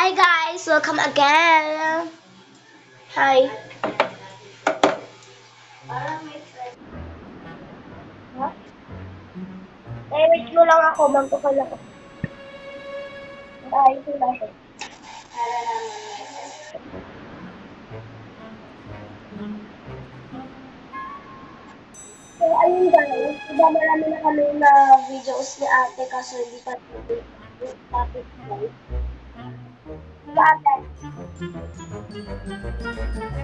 Hi guys, welcome again. Hi. Ha? Wait mo lang ako, magkukul ako. Ayos yung natin. So, ayun guys, diba marami na kami na videos ni ate kaso hindi pa yung topic guys. Diba ate?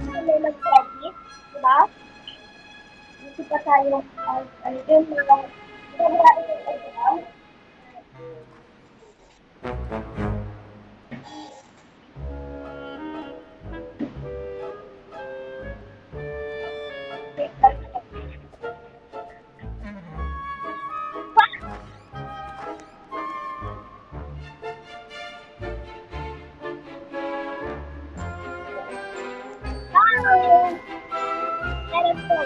Kami nag-edit, diba? Hindi pa tayo, ano yun, mga, diba yung exam? Bye! Meron po.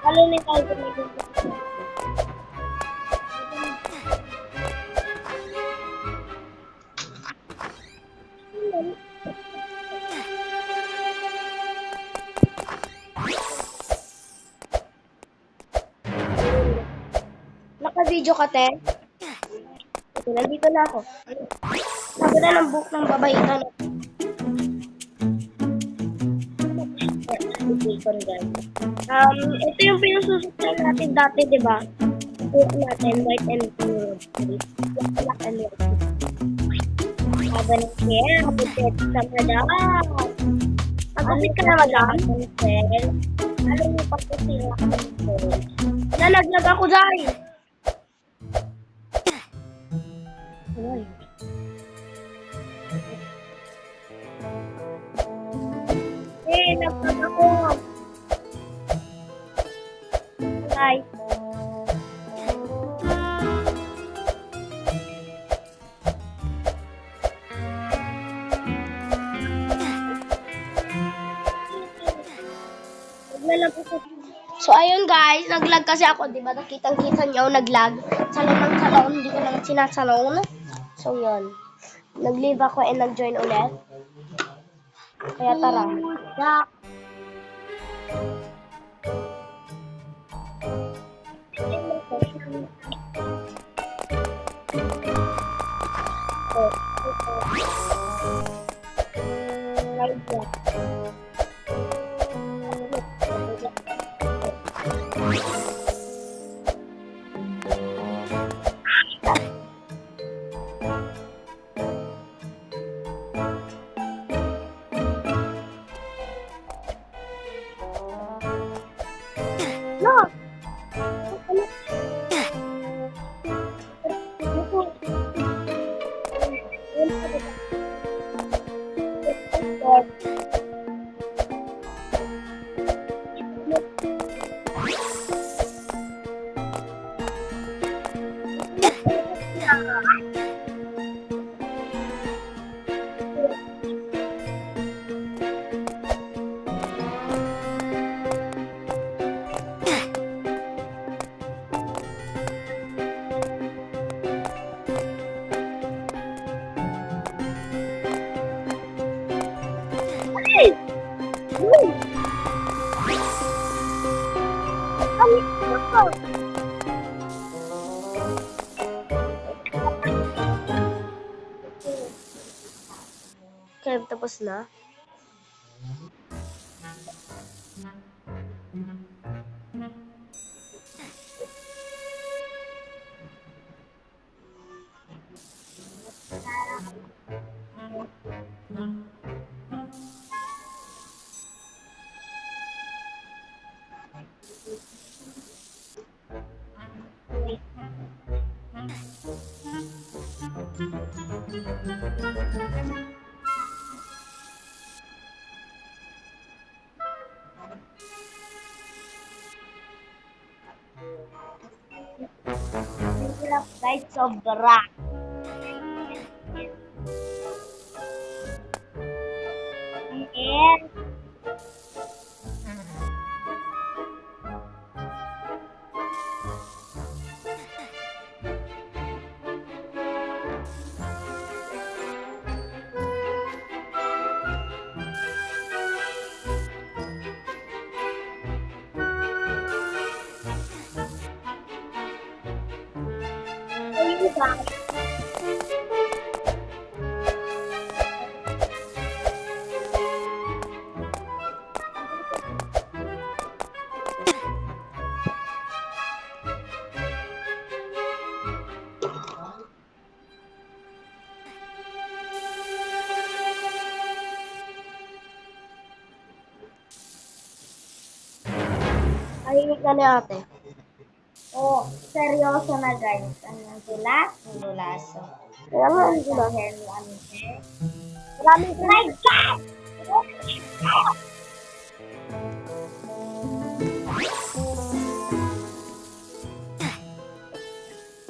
Halo na tayo gumagin. Naka-video ka, te? Ito, nandito na ako. Sabi na ng book ng babaitan. Ito yung pinususunod natin dati, di ba? Book natin, white and blue. Black and white. Sabi ng hair, kapit sa madam. Pagkapit ka na, madam. Alam mo, pagkasira ka ng hair. Nalaglag ako dahil. Ay. Nagpag ako. Guys. So, ayun guys, naglag kasi ako, di ba? Nakitang-kita niyo, naglag. Salon ng salon, hindi ko naman sinasalon. So, yun. Nag-leave ako and nag-join ulit. Kaya tara. No. Okay, tapos na. Guys, sobra. Ayun ba? Tahimik na ni ate. Oh, seryoso na guys. Ang dulas, ang dulaso. Kaya nga, ang Sa gulo. hair ni Ante. Maraming My God!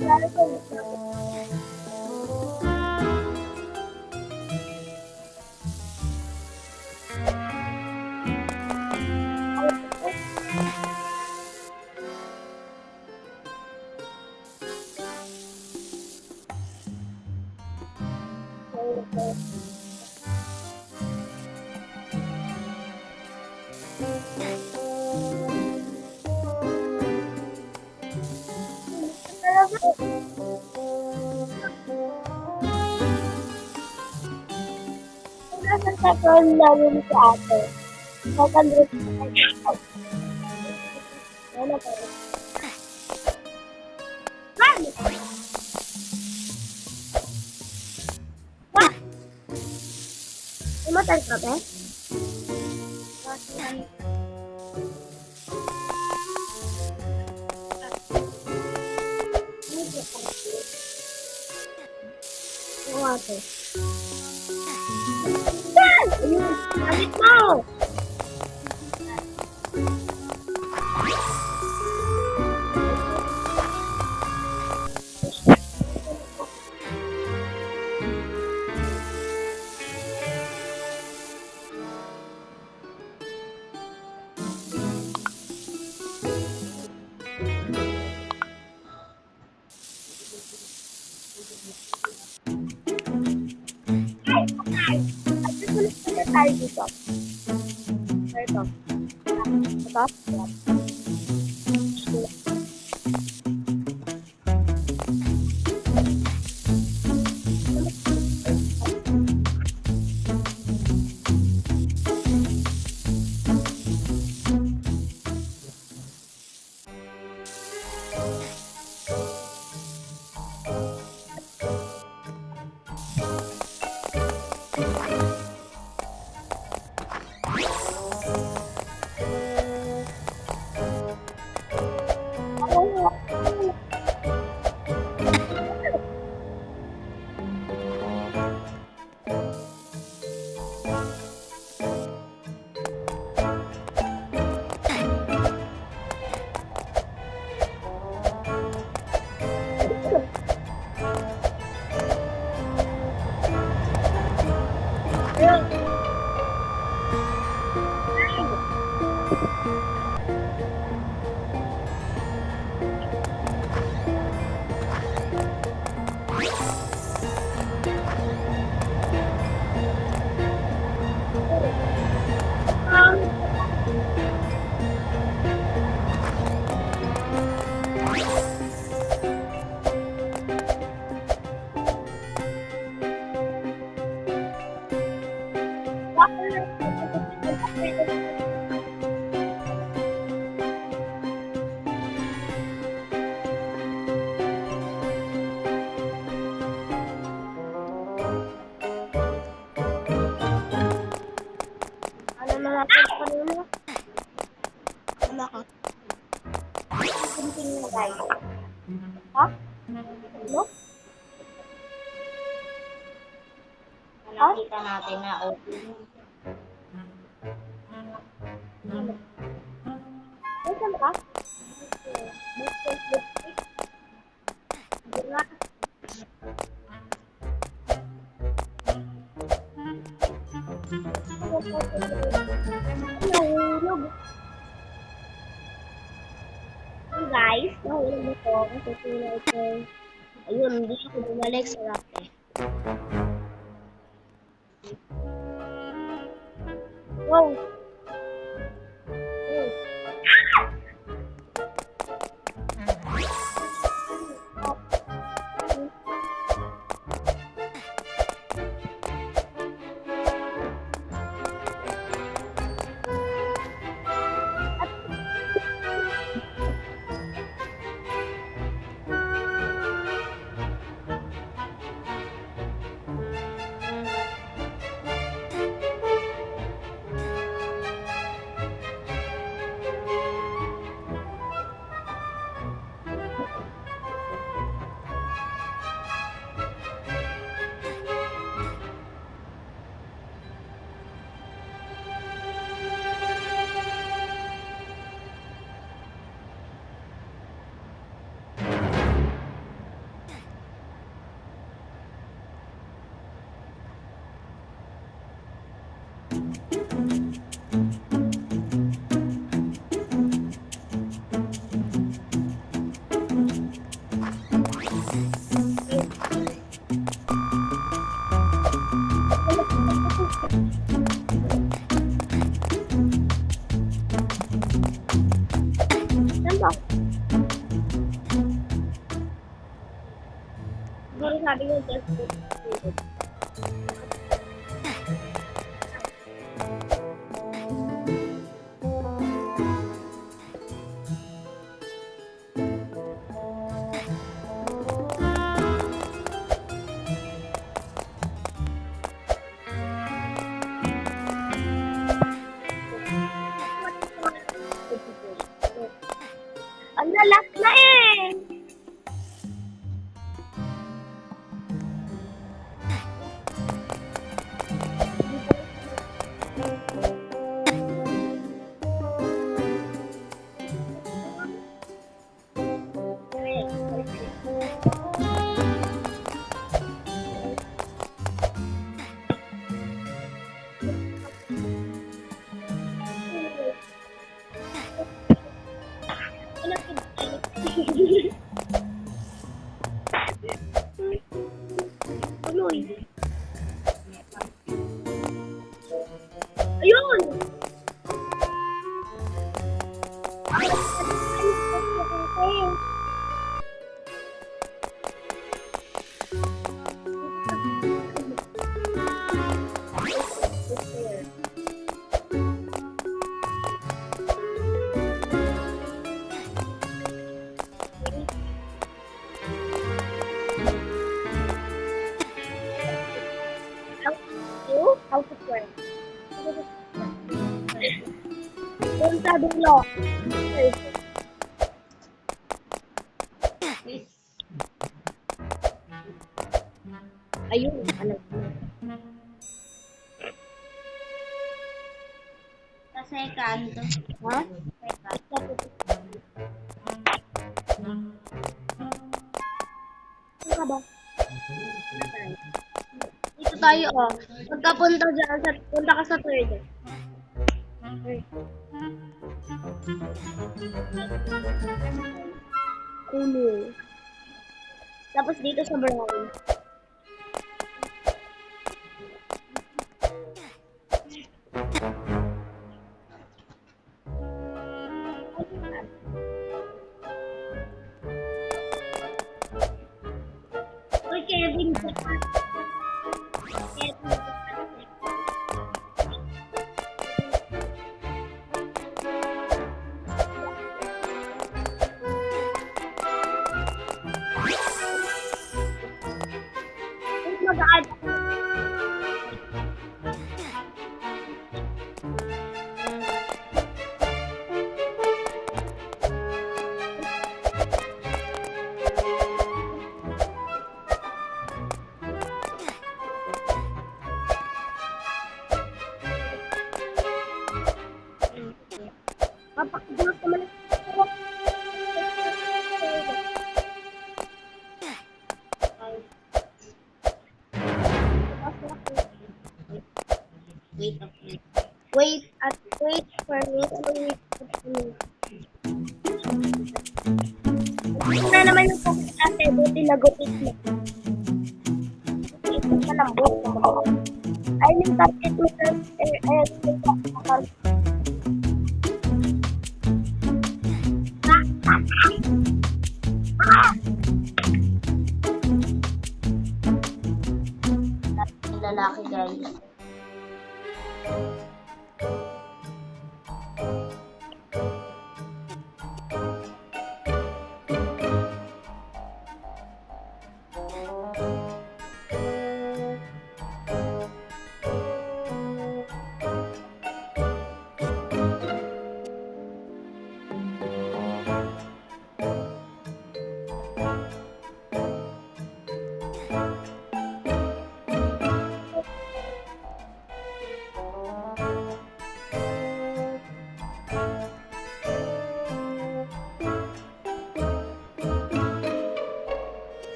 lalo ko. Nasa second level si ate. Second group. Ano pa rin? Man! What? Umatay ka ba? Oo ate. Yan! Ayun! Sabit mo! Ay! Ay! At susunod na tayo dito. Ito. Ito. Ano na natin pa rin mo? Ano ka? Tingting na guys. Ha? Ano? Nakita natin na open. Nasaan ka? Di ba? Nahulog. Guys, nahulog ito kasi tulad ko. Ayun, hindi ako bumalik sa Rocky. Wow! Oh. Saan ba? Siguro sabi niyo just put. Ang lalak na eh! Tuloy. Ayun! How to twerk. Doon sa dulo. Ayun, alam ko. Sa second. Ha? Saan ka ba? Dito tayo, oh. Pagkapunta dyan, punta ka sa third. Ulo. Tapos dito sa brown. Uy, Kevin, sa mag-add. Papakigulat naman ako. Wait for me. Wait. Na naman yung focus ate. Buti nagutit mo. Ito ka ng buhok. Ay, yung target mo na, Lalaki, guys.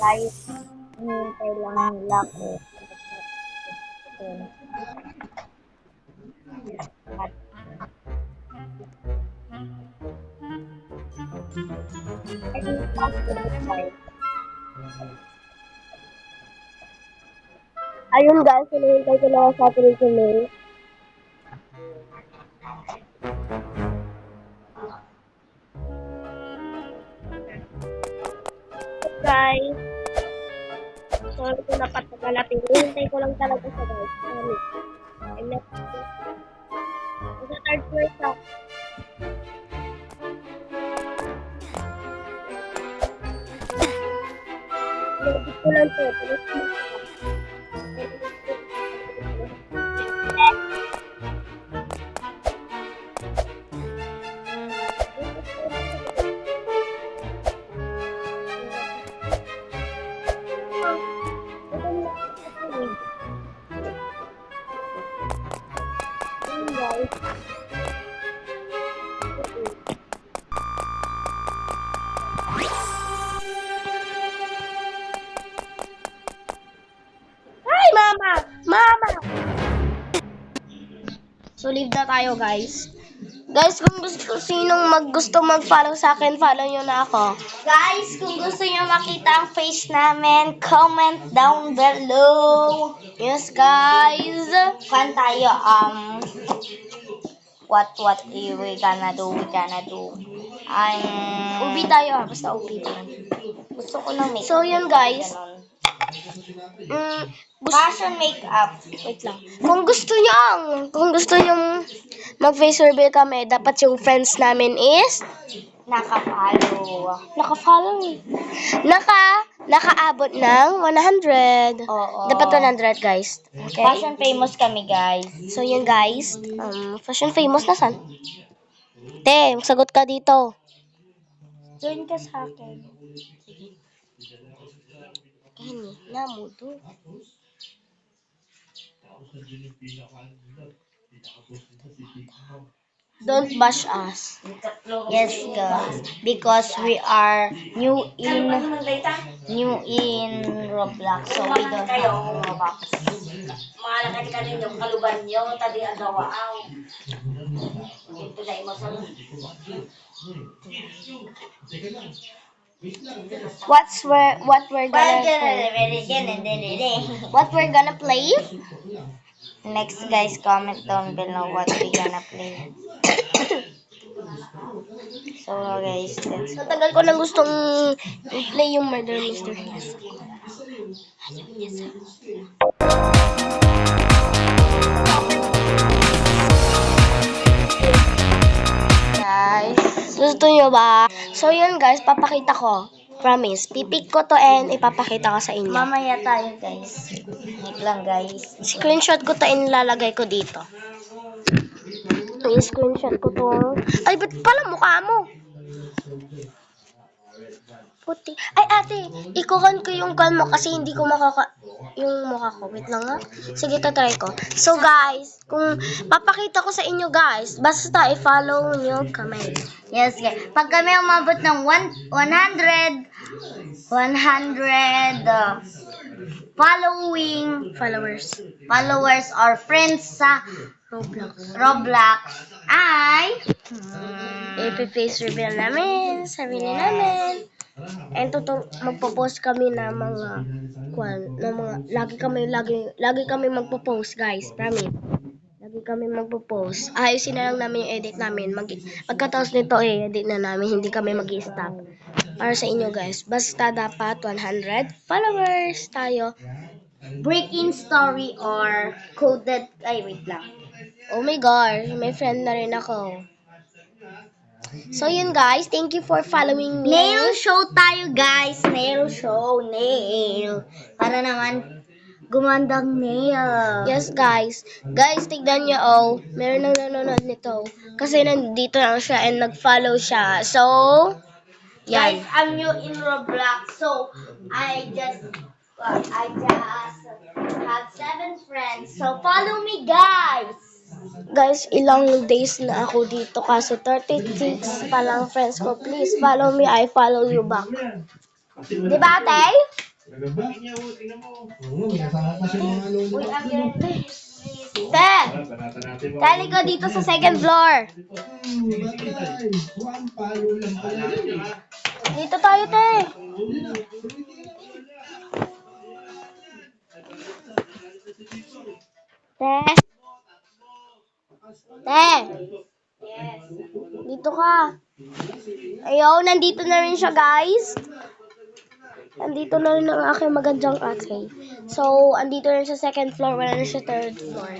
guys, hinihintay lang nila ako. Ayun guys, hinihintay ko lang sa tuloy-tuloy. Guys, sorry ko napatagal natin. Hinihintay ko lang talaga sa guys. Sorry. I'm not... Nasa third floor siya. Nabit ko lang to. Tapos guys. Hi, Mama! Mama! So, leave na tayo, guys. Guys, kung sinong gusto mag-follow sa akin, follow nyo na ako. Guys, kung gusto niyo makita ang face namin, comment down below. Yes, guys. Fan tayo, what we gonna do, Ubi tayo, basta ubi lang. gusto ko ng makeup. So, yun, guys. Fashion makeup. Wait lang. Kung gusto nyo mag-face reveal kami, dapat yung friends namin is Naka-follow eh. nakaabot ng 100. Oo. Dapat 100, guys. Okay? Fashion famous kami, guys. So, yun, guys. Fashion famous na san? Te, sagot ka dito. Join ka sa akin. Ini, namudo. Don't bash us. Yes, guys. Because we are new in Roblox, so we don't have Roblox. Malakad ka ninyo, kaluban nyo, tadi agawa aw. Ito na mo sa What we're gonna play? Next, guys, comment down below what we gonna play. So guys, Ang tagal ko nang gustong i-play yung Murder Mystery. guys. Gusto nyo ba? So yun guys, papakita ko. Promise. Pipik ko to and ipapakita ko sa inyo. Mamaya tayo guys. Wait lang guys. Screenshot ko to and ilalagay ko dito. I-screenshot ko to. Ay, ba't pala mukha mo? Puti. Ay, ate, ikukan ko yung kan mo kasi hindi ko yung mukha ko. Wait lang nga. Sige, tatry ko. So, guys, kung papakita ko sa inyo, guys, basta i-follow nyo kami. Yes guys. Pag kami umabot ng 100 followers or friends sa Roblox ay Ipi-face reveal namin, sarili namin. And magpo-post kami na lagi kami magpo-post, guys. Promise. Lagi kami magpo-post. Ayusin na lang namin yung edit namin. Pagkatapos nito edit na namin, hindi kami mag-i-stop. Para sa inyo, guys. Basta dapat 100 followers tayo. break-in story or coded. Ay, wait lang. Oh my God, may friend na rin ako. So yun guys, thank you for following me. Nail show tayo guys. Nail show. Nail. Para naman gumandang nail. Yes guys. Guys, tignan nyo oh. Meron nang nanonood nito. Kasi nandito lang siya and nag-follow siya. So, Guys, yan. I'm new in Roblox. So, I just have 7 friends. So, follow me guys. Guys, ilang days na ako dito kaso 36 pa lang friends ko. Please follow me, I follow you back. Diba ate? Uy, ang ganda. Te! Kali ko dito sa second floor. Dito tayo, te. Te. Te. Dito ka. Ayaw, nandito na rin siya, guys. Nandito na rin ang aking magandang ate. So, andito na rin sa second floor, wala na siya third floor.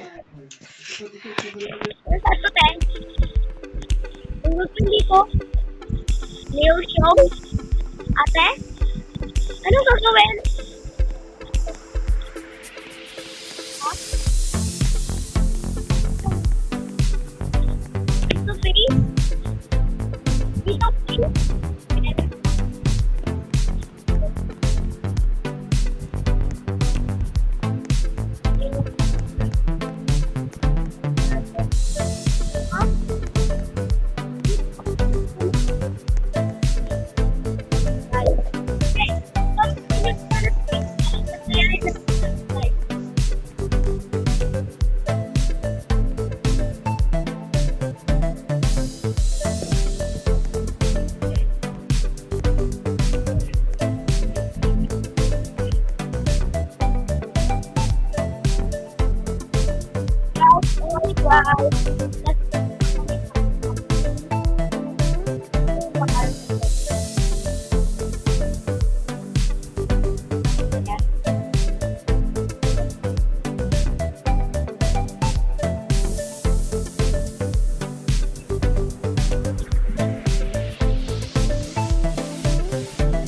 Saan to, te? Ang gusto dito? Nail show? Ate? Anong gagawin? Dito, face? Dito, face?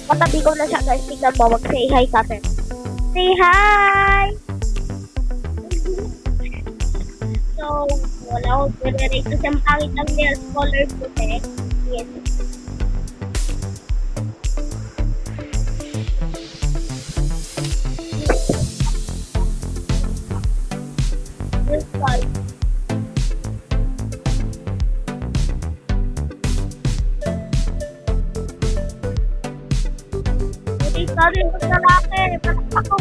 Patabi ko na siya guys, tignan mo, mag-say hi sa atin. Say hi! So, wala ko generate kasi ang pangit ang nail color ko eh. Yes. This one. Hindi ka rin maglalaki. Bakit ako?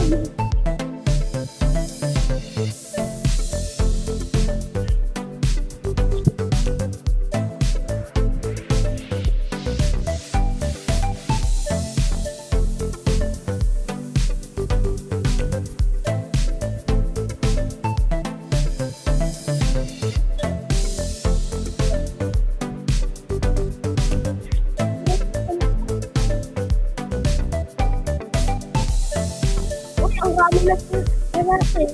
marami na po. Marami.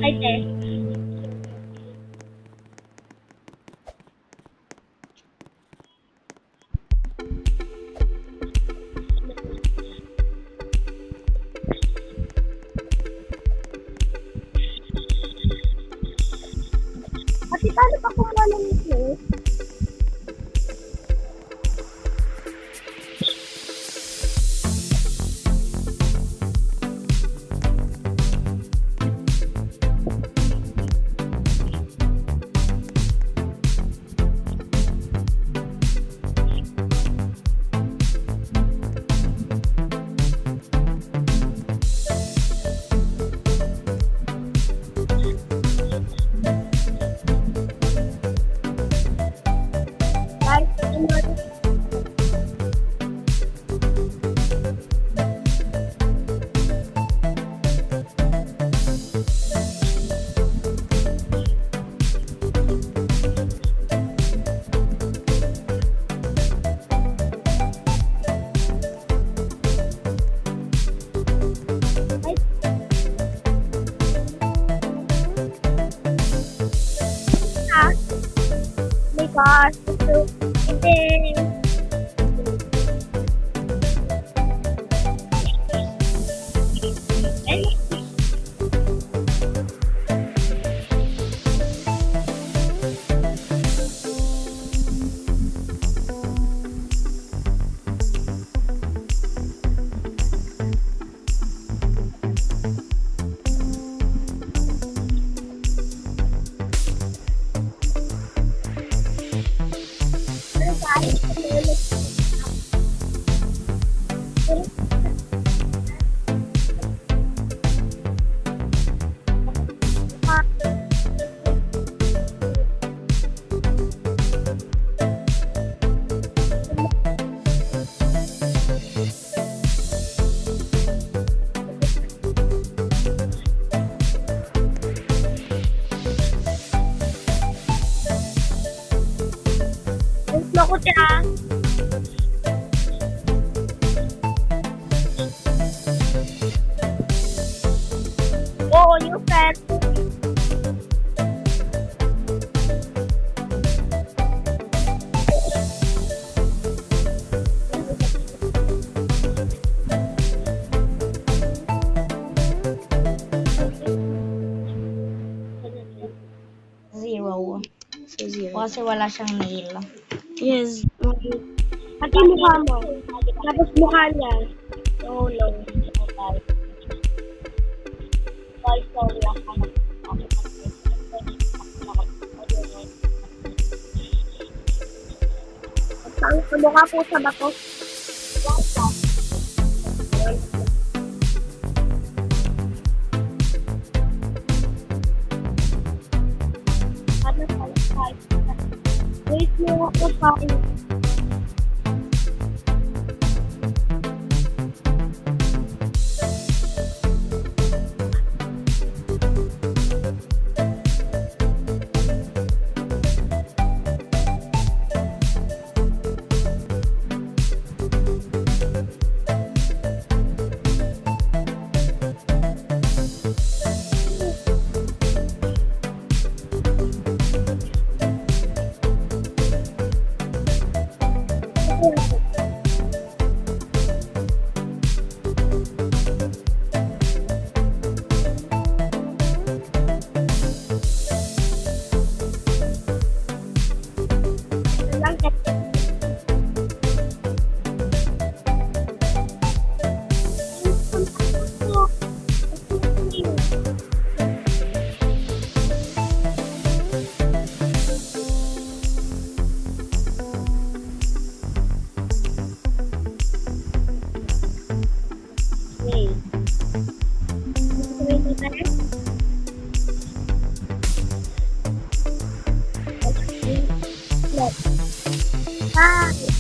Ay, te. Ate, paano pa kumuha ng ito? Guys, my gosh, ito. Ako siya. Oo, yung pet. Zero. So, zero. Kasi wala siyang nail. Yes. Pati mukha mo. Tapos mukha niya. Oh, no. Guys, sorry ako. Ang mukha po sa bato. Wait mo ako sa akin.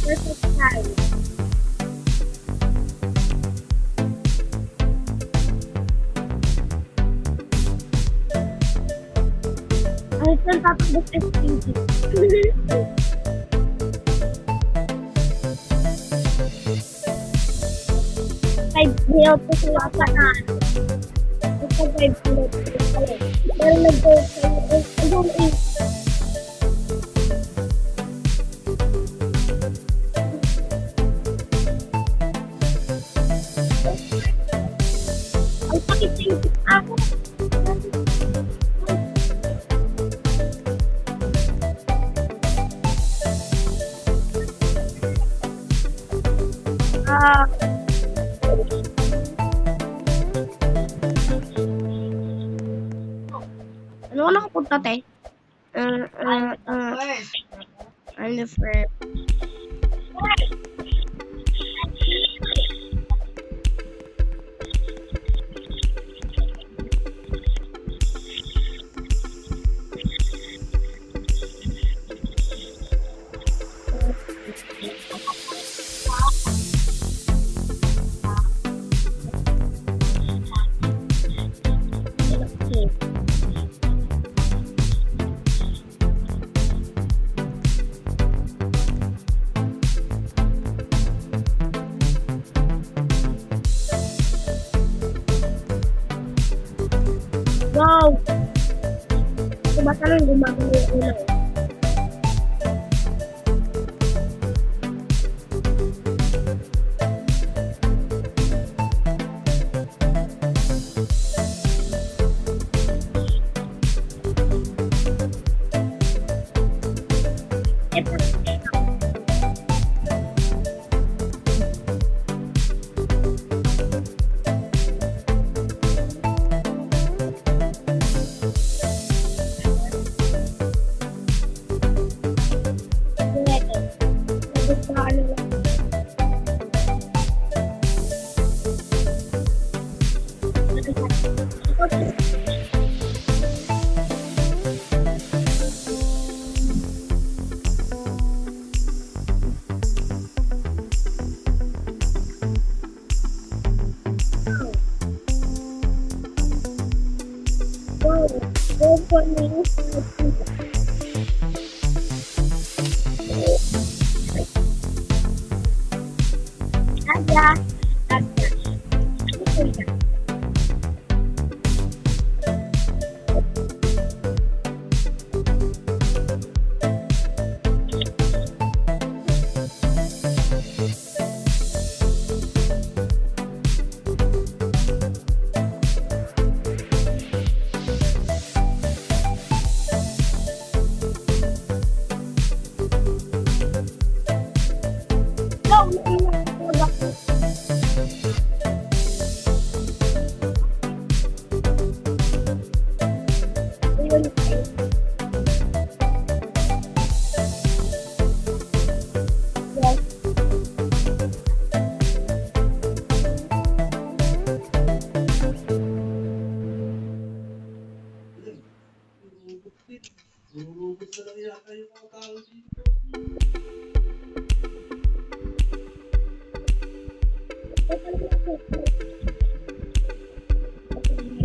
Perfect time. Ay, saan tatapos SPG? nag-survive niyo po sila sa nag-survive niyo po sila. Pero nag-go ayun eh. Ang sakit sa isip ako. Ah, ano ka nakapunta, te? I'm the first. Wow! Diba talagang gumagano yung ulo? Go for me. Ada.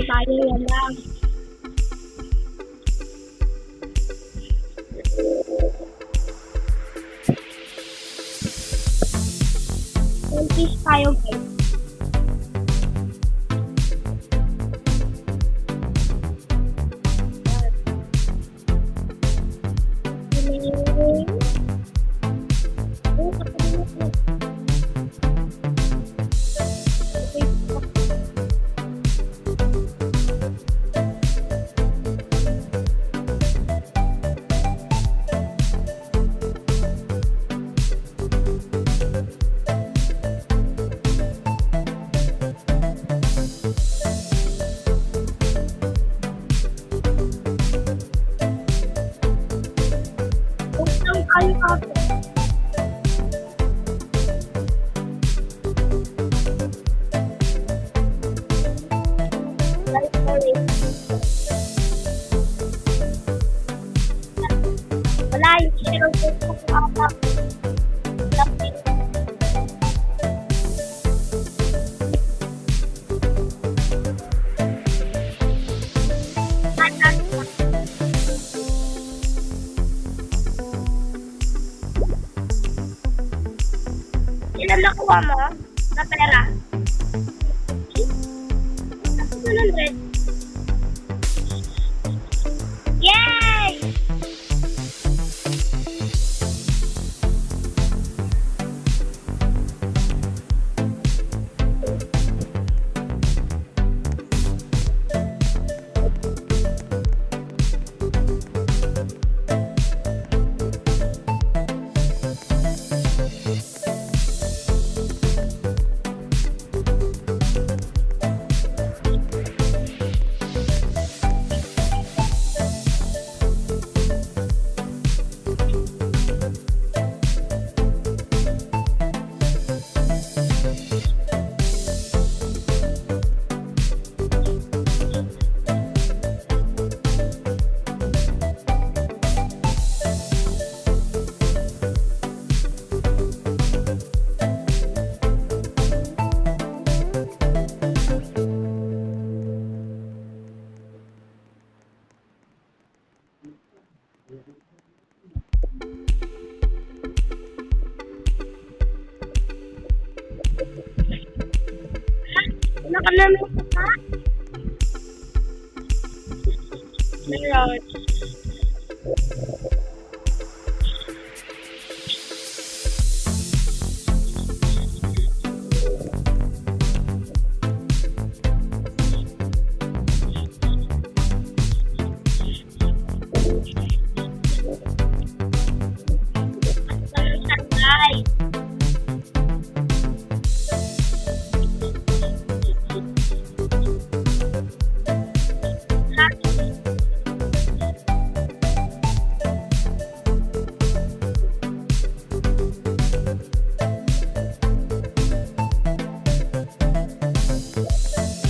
Tayo yan lang. Fish tayo guys. Ay, ate. Sorry. Wala, yung share ko sa ata. Ilan nakuha mo na pera? 100. Yay! Wala ka namin pa? Meron. Guys.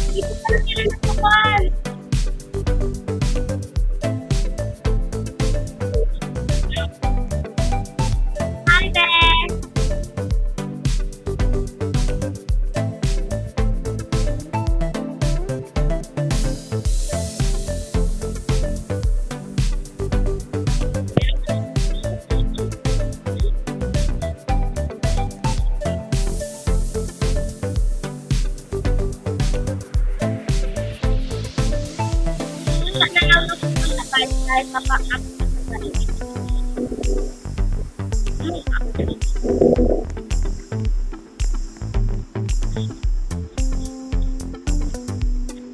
Dito pa lang sila nakakuan. Hi, Ben. Sana lang napupunta tayo kahit mapa-up sa sarili.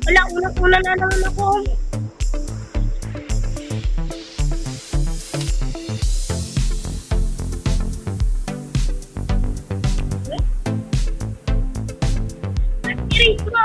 Wala, unang-una na naman ako. Nag-iring ko.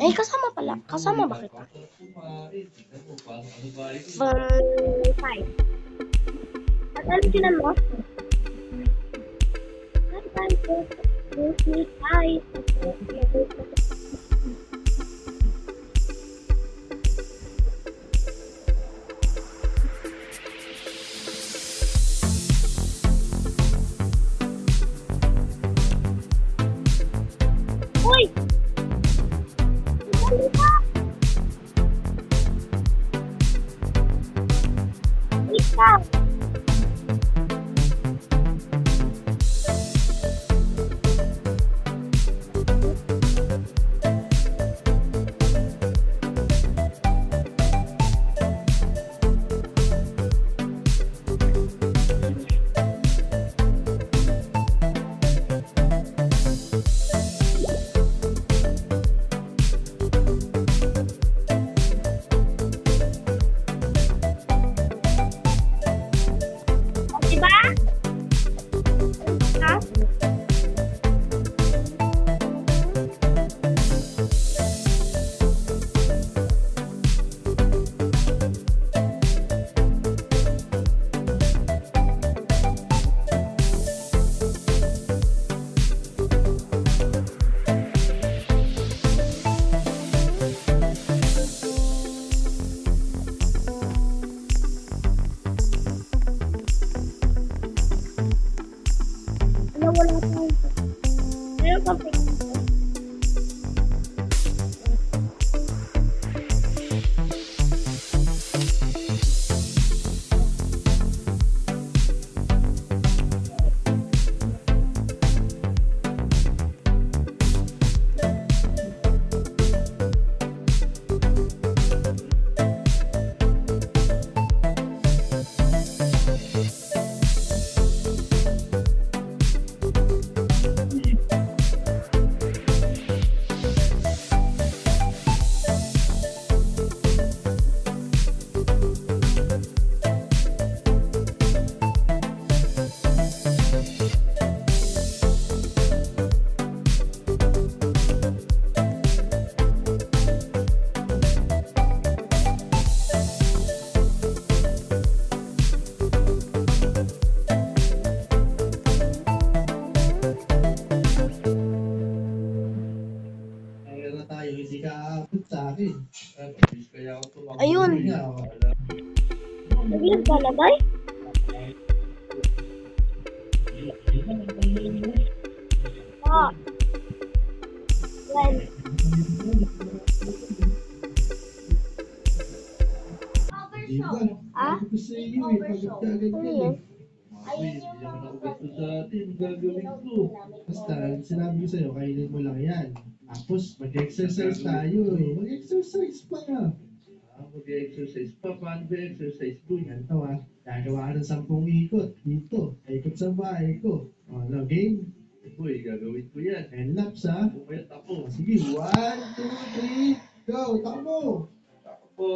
Eh, kasama pala. Kasama ba kita? From 5. At alam sila mo? At alam ko, 5. Uy! Dali ka! Ikaw! wala pa. Meron pa picture. Kaya na tayo, hindi ka aabot sa akin. Kaya ako tumakbo. Ayun. Naglag ka na, bay? Ah. When? Di ba? Ah? Sabi ko sa iyo eh, pagod ka agad Ano yan yun? eh. Ako eh, hindi naman ako gusto sa atin. Ang gagawin ko. Basta, sinabi ko sa'yo, kainin mo lang yan. Tapos, mag-exercise tayo eh. Mag-exercise pa nga. Mag-exercise pa. Paano ba exercise ko? Ganito ah. Gagawa ka ng 10 ikot. Dito. Ikot sa bahay ko. O, ano, game? Boy, gagawin ko yan. 10 laps ha. Pumayat ako. Sige, 1, 2, 3, go. Takbo! Takbo!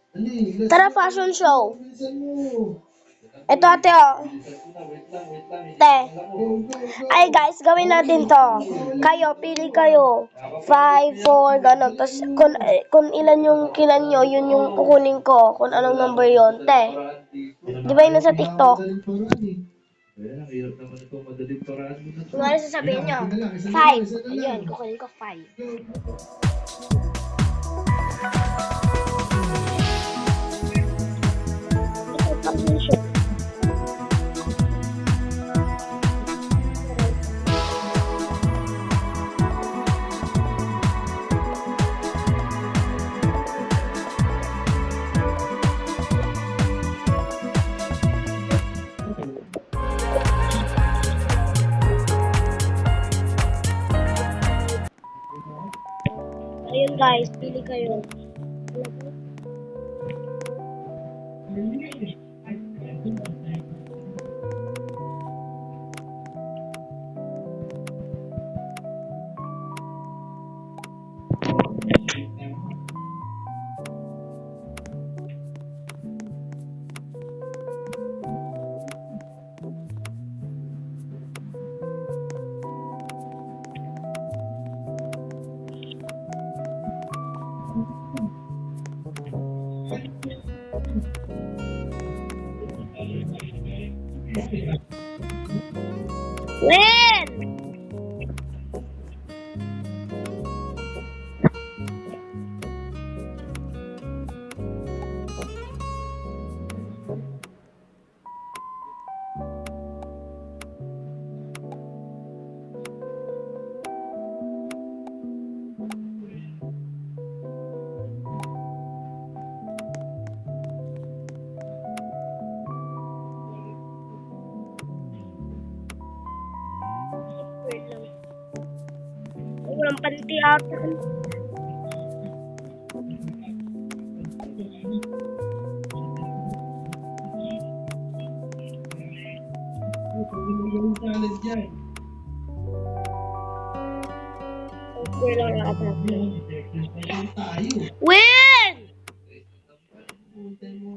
Dali, let's Tara, go. fashion show. Bilisan mo. Ito ate oh. Wait lang. Te. Go, go, go. Ay guys, gawin natin to. Kayo, pili kayo. 5, 4, gano'n. Tapos kung ilan yung kilan nyo, yun yung kukunin ko. Kung anong number yon. Te. Di ba yun nasa TikTok? Madaling paraan eh. Kaya lang, hirap naman ito. Madaling paraan mo na ito. Kung ano sasabihin nyo? Isa na lang, 5. isa na lang. Ayun, kukunin ko 5. Go. Ito pag-mission. Ayun guys, pili kayo. When? Wait lang. Walang panty ata. Yung talent dyan. Okay lang ata. Exercise tayo. When? Punta mo.